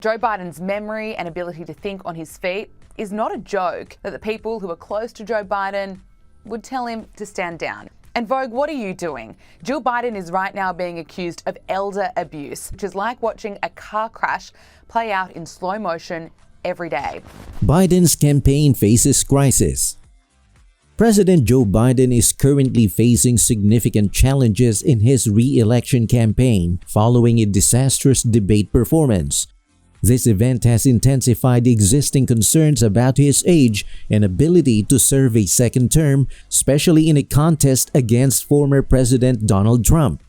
Joe Biden's memory and ability to think on his feet is not a joke that the people who are close to Joe Biden would tell him to stand down. And Vogue, what are you doing? Jill Biden is right now being accused of elder abuse, which is like watching a car crash play out in slow motion every day. Biden's campaign faces crisis. President Joe Biden is currently facing significant challenges in his re-election campaign following a disastrous debate performance. This event has intensified existing concerns about his age and ability to serve a second term, especially in a contest against former President Donald Trump.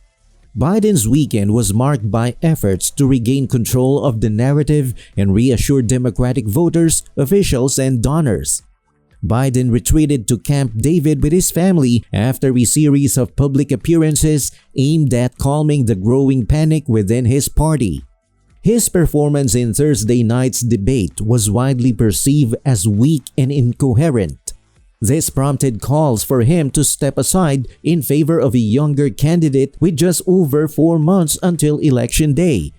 Biden's weekend was marked by efforts to regain control of the narrative and reassure Democratic voters, officials, and donors. Biden retreated to Camp David with his family after a series of public appearances aimed at calming the growing panic within his party. His performance in Thursday night's debate was widely perceived as weak and incoherent. This prompted calls for him to step aside in favor of a younger candidate with just over 4 months until Election Day.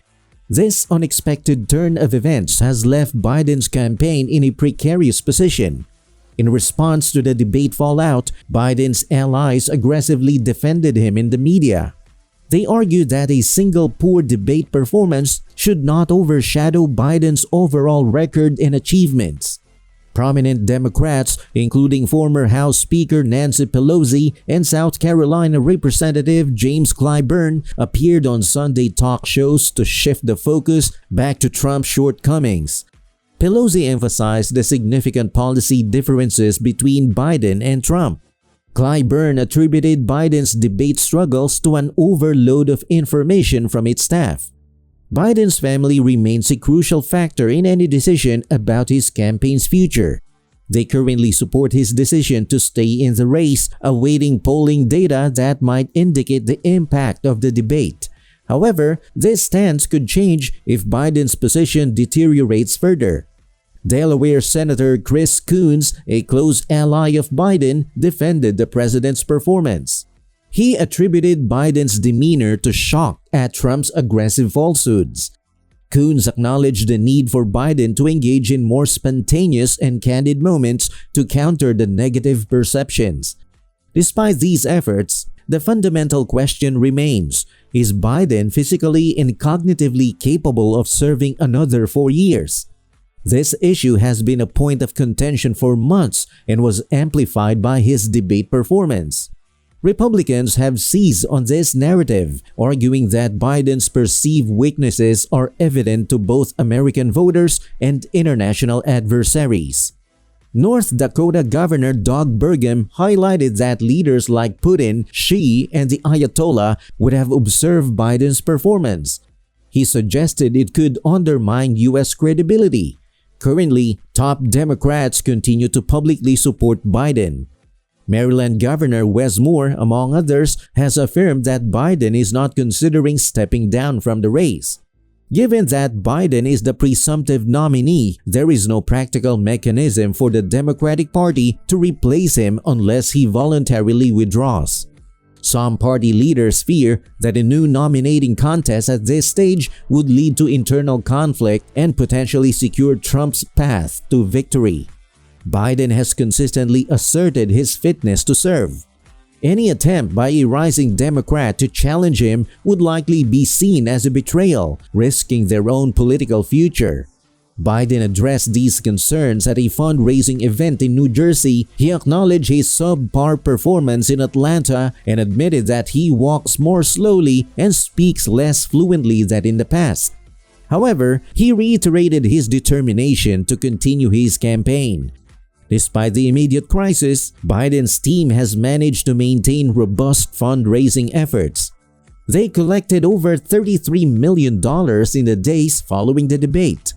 This unexpected turn of events has left Biden's campaign in a precarious position. In response to the debate fallout, Biden's allies aggressively defended him in the media. They argued that a single poor debate performance should not overshadow Biden's overall record and achievements. Prominent Democrats, including former House Speaker Nancy Pelosi and South Carolina Representative James Clyburn, appeared on Sunday talk shows to shift the focus back to Trump's shortcomings. Pelosi emphasized the significant policy differences between Biden and Trump. Clyburn attributed Biden's debate struggles to an overload of information from its staff. Biden's family remains a crucial factor in any decision about his campaign's future. They currently support his decision to stay in the race, awaiting polling data that might indicate the impact of the debate. However, this stance could change if Biden's position deteriorates further. Delaware Senator Chris Coons, a close ally of Biden, defended the president's performance. He attributed Biden's demeanor to shock at Trump's aggressive falsehoods. Coons acknowledged the need for Biden to engage in more spontaneous and candid moments to counter the negative perceptions. Despite these efforts, the fundamental question remains: is Biden physically and cognitively capable of serving another 4 years? This issue has been a point of contention for months and was amplified by his debate performance. Republicans have seized on this narrative, arguing that Biden's perceived weaknesses are evident to both American voters and international adversaries. North Dakota Governor Doug Burgum highlighted that leaders like Putin, Xi, and the Ayatollah would have observed Biden's performance. He suggested it could undermine U.S. credibility. Currently, top Democrats continue to publicly support Biden. Maryland Governor Wes Moore, among others, has affirmed that Biden is not considering stepping down from the race. Given that Biden is the presumptive nominee, there is no practical mechanism for the Democratic Party to replace him unless he voluntarily withdraws. Some party leaders fear that a new nominating contest at this stage would lead to internal conflict and potentially secure Trump's path to victory. Biden has consistently asserted his fitness to serve. Any attempt by a rising Democrat to challenge him would likely be seen as a betrayal, risking their own political future. Biden addressed these concerns at a fundraising event in New Jersey. He acknowledged his subpar performance in Atlanta and admitted that he walks more slowly and speaks less fluently than in the past. However, he reiterated his determination to continue his campaign. Despite the immediate crisis, Biden's team has managed to maintain robust fundraising efforts. They collected over $33 million in the days following the debate.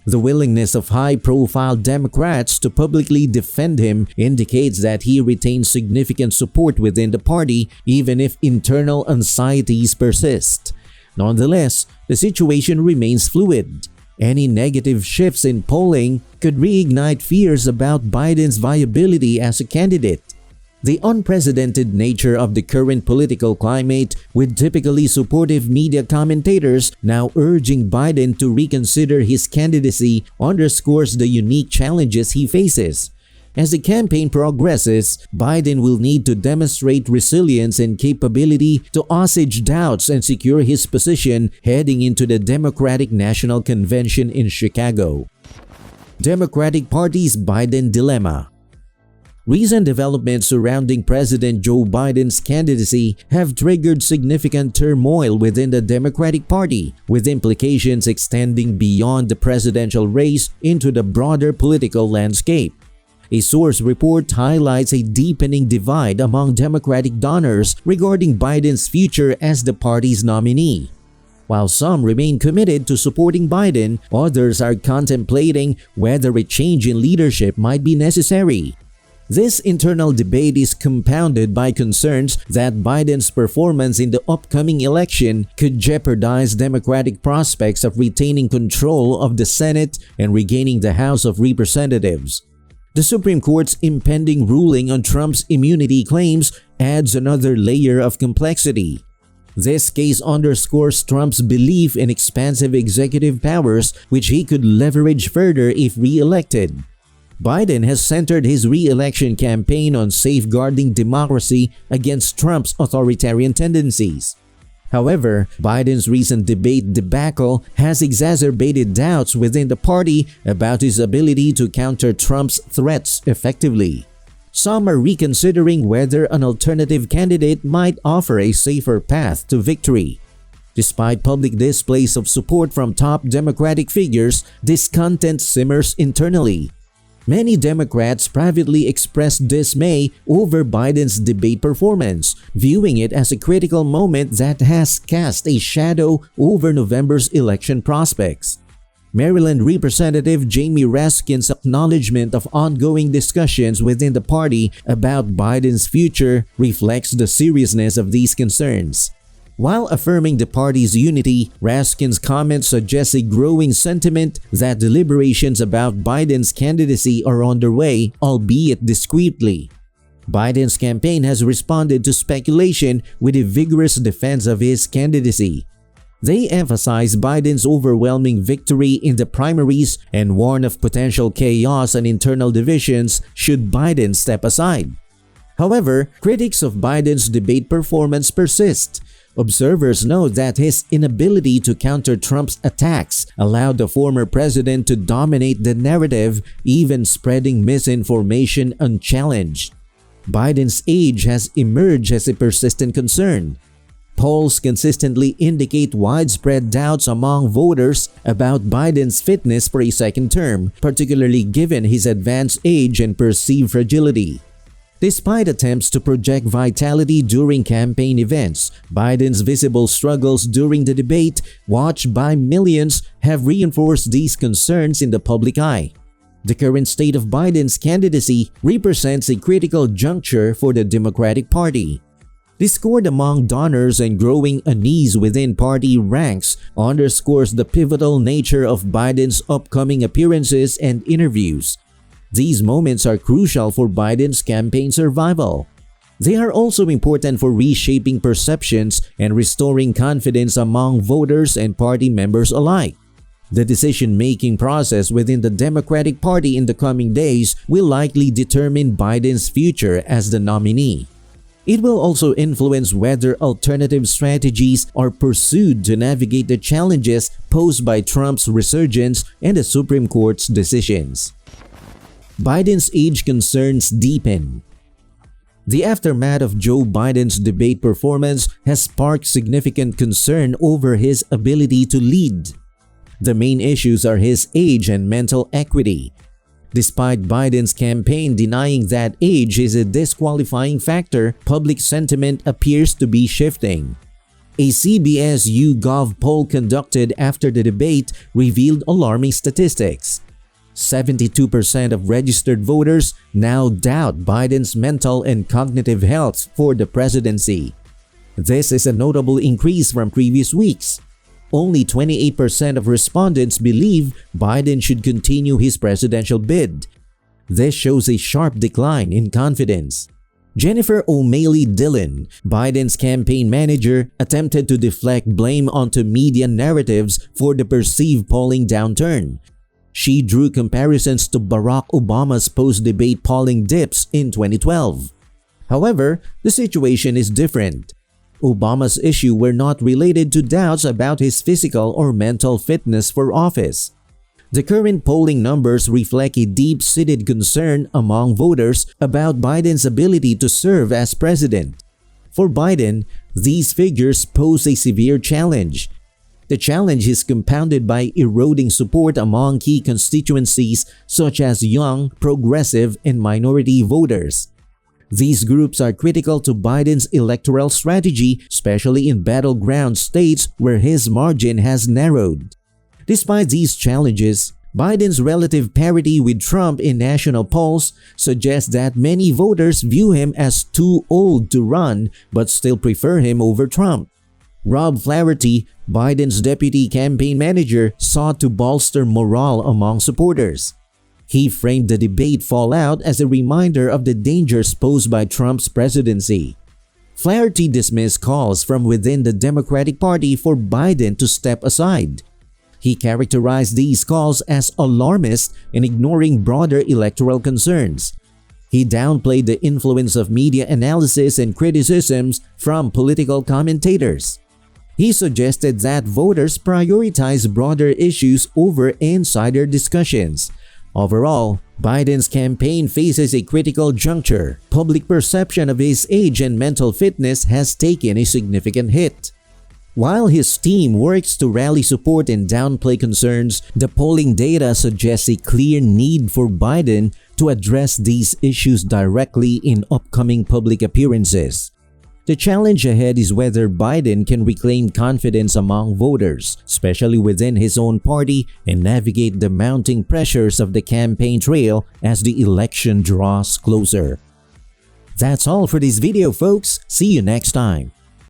The willingness of high-profile Democrats to publicly defend him indicates that he retains significant support within the party even if internal anxieties persist. Nonetheless, the situation remains fluid. Any negative shifts in polling could reignite fears about Biden's viability as a candidate. The unprecedented nature of the current political climate, with typically supportive media commentators now urging Biden to reconsider his candidacy, underscores the unique challenges he faces. As the campaign progresses, Biden will need to demonstrate resilience and capability to assuage doubts and secure his position heading into the Democratic National Convention in Chicago. Democratic Party's Biden Dilemma. Recent developments surrounding President Joe Biden's candidacy have triggered significant turmoil within the Democratic Party, with implications extending beyond the presidential race into the broader political landscape. A source report highlights a deepening divide among Democratic donors regarding Biden's future as the party's nominee. While some remain committed to supporting Biden, others are contemplating whether a change in leadership might be necessary. This internal debate is compounded by concerns that Biden's performance in the upcoming election could jeopardize Democratic prospects of retaining control of the Senate and regaining the House of Representatives. The Supreme Court's impending ruling on Trump's immunity claims adds another layer of complexity. This case underscores Trump's belief in expansive executive powers, which he could leverage further if re-elected. Biden has centered his re-election campaign on safeguarding democracy against Trump's authoritarian tendencies. However, Biden's recent debate debacle has exacerbated doubts within the party about his ability to counter Trump's threats effectively. Some are reconsidering whether an alternative candidate might offer a safer path to victory. Despite public displays of support from top Democratic figures, discontent simmers internally. Many Democrats privately expressed dismay over Biden's debate performance, viewing it as a critical moment that has cast a shadow over November's election prospects. Maryland Representative Jamie Raskin's acknowledgement of ongoing discussions within the party about Biden's future reflects the seriousness of these concerns. While affirming the party's unity, Raskin's comment suggests a growing sentiment that deliberations about Biden's candidacy are underway, albeit discreetly. Biden's campaign has responded to speculation with a vigorous defense of his candidacy. They emphasize Biden's overwhelming victory in the primaries and warn of potential chaos and internal divisions should Biden step aside. However, critics of Biden's debate performance persist. Observers note that his inability to counter Trump's attacks allowed the former president to dominate the narrative, even spreading misinformation unchallenged. Biden's age has emerged as a persistent concern. Polls consistently indicate widespread doubts among voters about Biden's fitness for a second term, particularly given his advanced age and perceived fragility. Despite attempts to project vitality during campaign events, Biden's visible struggles during the debate, watched by millions, have reinforced these concerns in the public eye. The current state of Biden's candidacy represents a critical juncture for the Democratic Party. Discord among donors and growing unease within party ranks underscores the pivotal nature of Biden's upcoming appearances and interviews. These moments are crucial for Biden's campaign survival. They are also important for reshaping perceptions and restoring confidence among voters and party members alike. The decision-making process within the Democratic Party in the coming days will likely determine Biden's future as the nominee. It will also influence whether alternative strategies are pursued to navigate the challenges posed by Trump's resurgence and the Supreme Court's decisions. Biden's age concerns deepen. The aftermath of Joe Biden's debate performance has sparked significant concern over his ability to lead. The main issues are his age and mental equity. Despite Biden's campaign denying that age is a disqualifying factor, public sentiment appears to be shifting. A CBS YouGov poll conducted after the debate revealed alarming statistics. 72% of registered voters now doubt Biden's mental and cognitive health for the presidency. This is a notable increase from previous weeks. Only 28% of respondents believe Biden should continue his presidential bid. This shows a sharp decline in confidence. Jennifer O'Malley Dillon, Biden's campaign manager, attempted to deflect blame onto media narratives for the perceived polling downturn. She drew comparisons to Barack Obama's post-debate polling dips in 2012. However, the situation is different. Obama's issues were not related to doubts about his physical or mental fitness for office. The current polling numbers reflect a deep-seated concern among voters about Biden's ability to serve as president. For Biden, these figures pose a severe challenge. The challenge is compounded by eroding support among key constituencies such as young, progressive, and minority voters. These groups are critical to Biden's electoral strategy, especially in battleground states where his margin has narrowed. Despite these challenges, Biden's relative parity with Trump in national polls suggests that many voters view him as too old to run but still prefer him over Trump. Rob Flaherty, Biden's deputy campaign manager, sought to bolster morale among supporters. He framed the debate fallout as a reminder of the dangers posed by Trump's presidency. Flaherty dismissed calls from within the Democratic Party for Biden to step aside. He characterized these calls as alarmist and ignoring broader electoral concerns. He downplayed the influence of media analysis and criticisms from political commentators. He suggested that voters prioritize broader issues over insider discussions. Overall, Biden's campaign faces a critical juncture. Public perception of his age and mental fitness has taken a significant hit. While his team works to rally support and downplay concerns, the polling data suggests a clear need for Biden to address these issues directly in upcoming public appearances. The challenge ahead is whether Biden can reclaim confidence among voters, especially within his own party, and navigate the mounting pressures of the campaign trail as the election draws closer. That's all for this video, folks. See you next time.